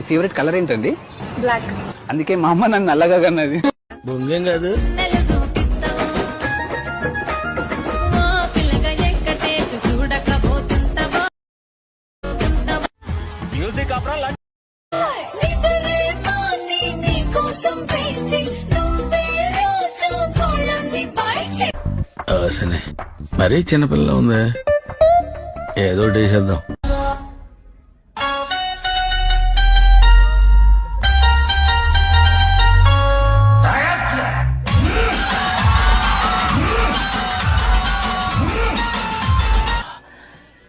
Favourite colour ఏంటండి? Black. అందుకే మా అమ్మ నన్ను నల్లగా కన్నది. బొంగేం కాదు. సరే మరీ చిన్నపిల్ల ఉంది, ఏదో వేసేద్దాం.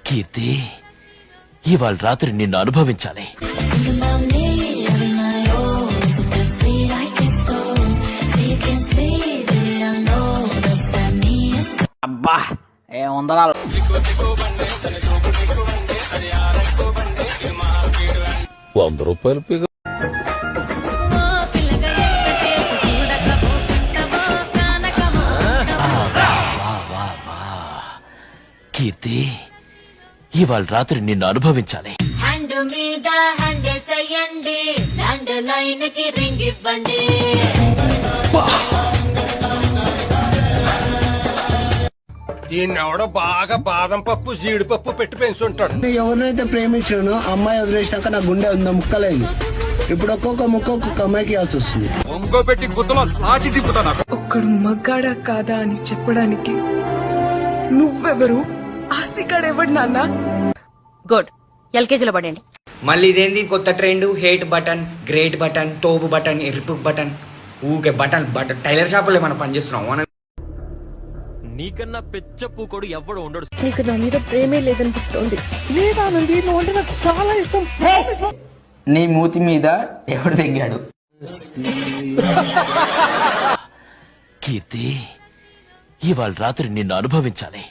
కీర్తి, ఇవాళ రాత్రి నిన్ను అనుభవించాలి. అబ్బా ఏ వందనాలు. ₹100 కీర్తి, ఇవాళ రాత్రి నిన్ను అనుభవించాలి. హ్యాండ్ మీద హ్యాండ్ వేసేయండి, ల్యాండ్ లైన్ కి రింగ్ ఇవ్వండి. దీన్ని ఎవడో బాగా బాదం పప్పు జీడిపప్పు పెట్టి పెంచుంటాడు. ఎవరినైతే ప్రేమించానో అమ్మాయి వదిలేసినాక నా గుండె ఉందా ముక్కలేదు. ఇప్పుడు ఒక్కొక్క ముక్క ఒక్కొక్క అమ్మాయికి ఇవ్వాల్సి వస్తుంది. ఒంగోబెట్టి గుద్దలో నాటి తిప్పుతాను. ఒక్కడు మగ్గాడా కాదా అని చెప్పడానికి నువ్వెవరు? ఆసిగాడెవడు నాన్న? గుడ్, ఎల్కేజీలో పడండి. మళ్ళీ ఇదేంది కొత్త trend? Hate button, great button, తోపు బటన్, ఎరుపు బటన్, ఊకే బటన్ బటన్. టైలర్ షాపులో మనం పనిచేస్తున్నాం. నీకన్నా పెచ్చ పూకోడు ఎవ్వడు ఉండడు. నీకు నా మీద ప్రేమే లేదనిపిస్తోంది. నీ మూతి మీద ఎవడు తెగాడు? కీర్తి, ఇవాళ రాత్రి నిన్ను అనుభవించాలి.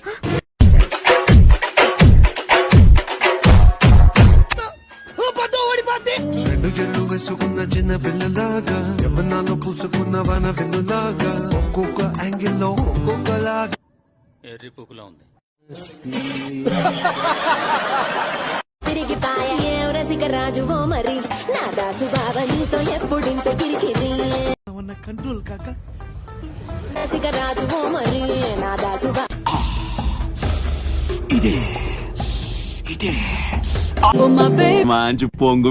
వేసుకున్న చిన్న పిల్లలాగా, యవ్వనాలు పూసుకున్న వన వెన్నులాగా, ఒక్కొక్క యాంగిల్లో ఒక్కొక్కలాగా ఎర్రి పూకులా ఉంది. తిరిగి రాజు ఓ మరి నా దాసు బావ నీతో ఎప్పుడింత కిరికిరి కంట్రోల్ కాక రాజు ఓ మరి నా దాసు మంచి పొంగు